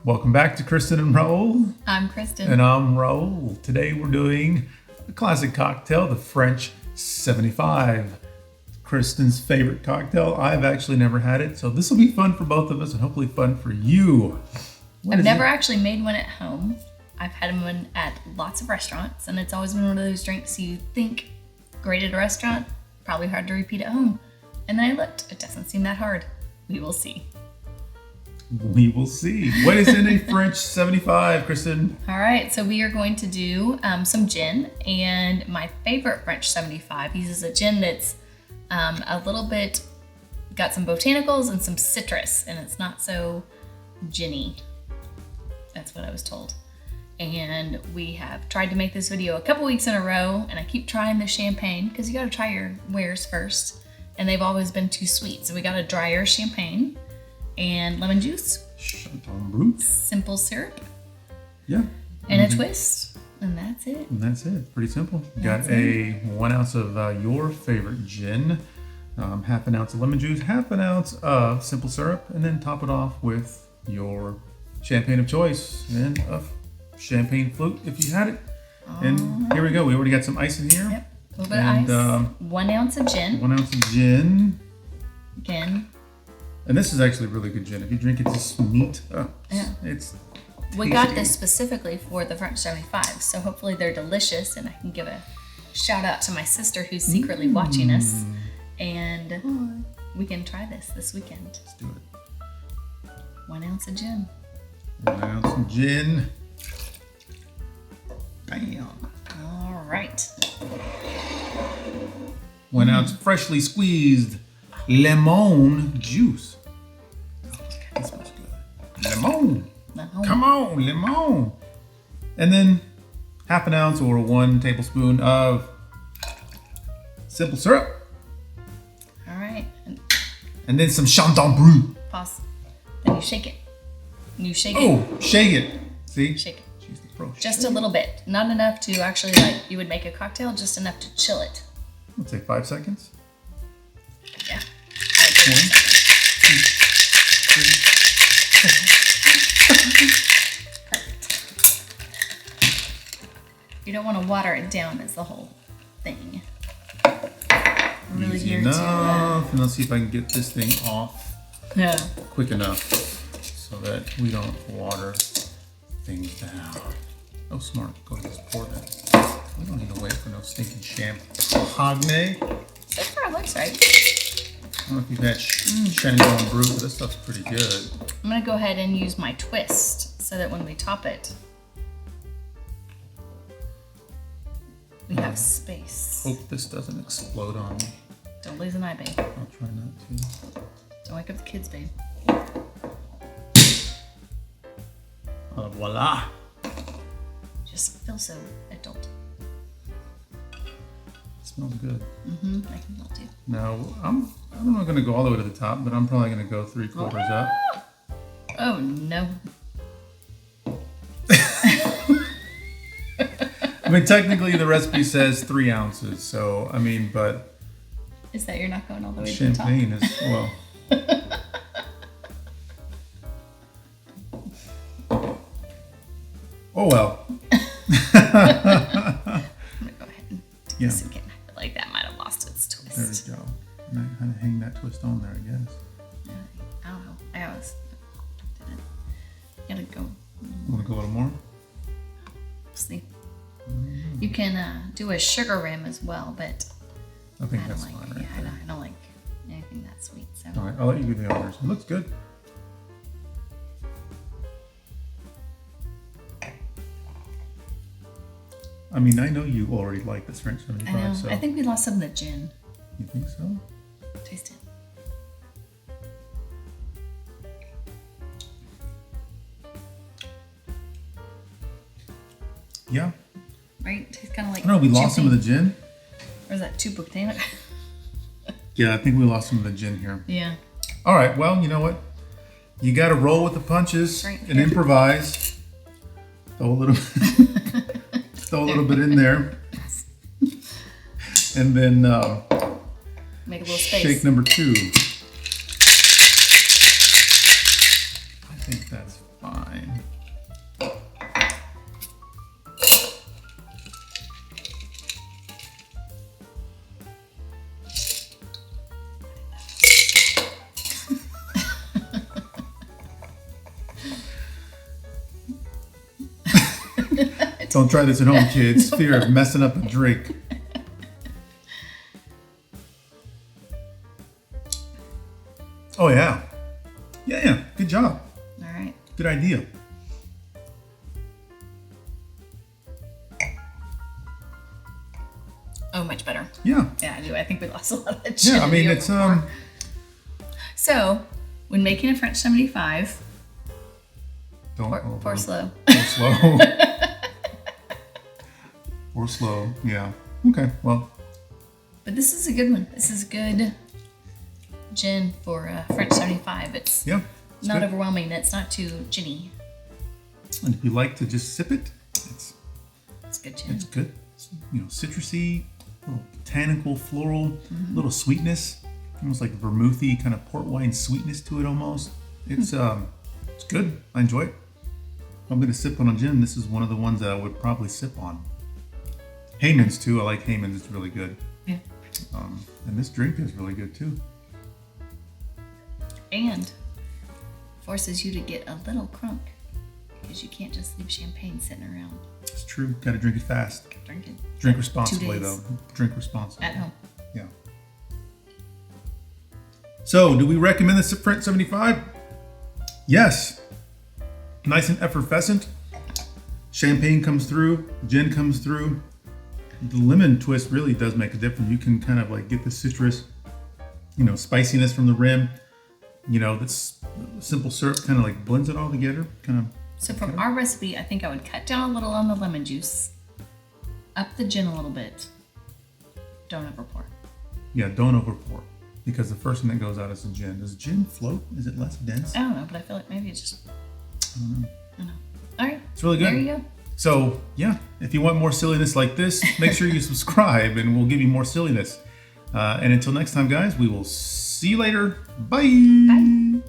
Welcome back to Kristin and Raul. I'm Kristin. And I'm Raul. Today we're doing a classic cocktail, the French 75. Kristin's favorite cocktail. I've actually never had it, so this will be fun for both of us and hopefully fun for you. I've never actually made one at home. I've had one at lots of restaurants, and it's always been one of those drinks you think great at a restaurant, probably hard to repeat at home. And then I looked. It doesn't seem that hard. We will see. We will see. What is in a French 75, Kristin? All right, so we are going to do some gin, and my favorite French 75 uses a gin that's a little bit, got some botanicals and some citrus, and it's not so ginny. That's what I was told. And we have tried to make this video a couple weeks in a row, and I keep trying the champagne because you got to try your wares first, and they've always been too sweet. So we got a drier champagne and lemon juice, simple syrup, yeah, and a twist, and that's it. And that's it. Pretty simple. You got a 1 ounce of your favorite gin, half an ounce of lemon juice, half an ounce of simple syrup, and then top it off with your champagne of choice and a champagne flute if you had it. And here we go. We already got some ice in here. Yep, a little bit of ice. 1 ounce of gin. 1 ounce of gin. Again. And this is actually really good gin. If you drink it just neat, it's we got this specifically for the French 75, so hopefully they're delicious, and I can give a shout out to my sister who's secretly watching us, and we can try this weekend. Let's do it. 1 ounce of gin. 1 ounce of gin. Bam. All right. 1 ounce freshly squeezed lemon juice. Oh, that smells good. Lemon. Come on, lemon. And then half an ounce or 1 tablespoon of simple syrup. All right. And then some Chardonnay. Pause. Then you shake it. You shake it. Oh, shake it. See? Shake it. She's the pro. Just a little bit. Not enough to actually, like, you would make a cocktail, just enough to chill it. Let's say 5 seconds. Yeah. 1, 2, 3. Perfect. You don't want to water it down is the whole thing. I'm really Easy here enough. And let's see if I can get this thing off quick enough so that we don't water things down. Oh, smart. Go ahead and just pour that. We don't need to wait for no stinking champagne. So far it looks right. I don't know if you've had Chandon Brut, but this stuff's pretty good. I'm going to go ahead and use my twist so that when we top it, we have space. Hope this doesn't explode on me. Don't lose an eye, babe. I'll try not to. Don't wake up the kids, babe. Voila. Just feel so adult. Smells good. I can feel too. Now, I'm not going to go all the way to the top, but I'm probably going to go 3/4 up. Oh, no. I mean, technically the recipe says 3 ounces, so, I mean, but... Is that you're not going all the way to the top? Champagne is, well... Oh, well. I'm going to go ahead and do this again. I feel like that might have lost its twist. There we go. And I kind of hang that twist on there, I guess. I don't know. I always did it. You gotta go. Want to go a little more? See. You can do a sugar rim as well, but I think I don't that's like. fine right Yeah, there. I don't like anything that sweet. So. All right, I'll let you do the honors. It looks good. I mean, I know you already like this French 75, I know. so... I think we lost some of the gin. You think so? Taste it. Yeah. Right? Tastes kind of like. I don't know, we lost some of the gin. Or is that too botanic? Yeah, I think we lost some of the gin here. Yeah. All right, well, you know what? You got to roll with the punches and improvise. Throw a little, throw a little bit in there, and then make a little space. Shake number 2. I think that's fine. Don't try this at home, kids. Fear of messing up a drink. Oh, yeah. Yeah. Good job. All right. Good idea. Oh, much better. Yeah. Yeah, I do. I think we lost a lot of the gin. Yeah, I mean, it's So, when making a French 75, pour slow. Pour slow. Pour slow. Yeah. Okay. Well. But this is a good one. This is good gin for French 75. It's not good. overwhelming. It's not too ginny. And if you like to just sip it, it's good gin. It's good. It's, citrusy, little botanical, floral, little sweetness, almost like vermouthy kind of port wine sweetness to it almost. It's good. I enjoy it. If I'm gonna sip on a gin, this is one of the ones that I would probably sip on. Hayman's too. I like Hayman's. It's really good. Yeah. And this drink is really good too. And forces you to get a little crunk because you can't just leave champagne sitting around. It's true. Got to drink it fast. Drink it. Drink responsibly though. Drink responsibly. At home. Yeah. So, do we recommend the French 75? Yes. Nice and effervescent. Champagne comes through. Gin comes through. The lemon twist really does make a difference. You can kind of like get the citrus, spiciness from the rim. This simple syrup kind of like blends it all together. So from our recipe, I think I would cut down a little on the lemon juice, up the gin a little bit. Don't overpour. Yeah, don't overpour. Because the first thing that goes out is the gin. Does gin float? Is it less dense? I don't know, but I feel like maybe it's just... I don't know. All right. It's really good. There you go. So, yeah, if you want more silliness like this, make sure you subscribe and we'll give you more silliness. And until next time, guys, we will see you later. Bye. Bye.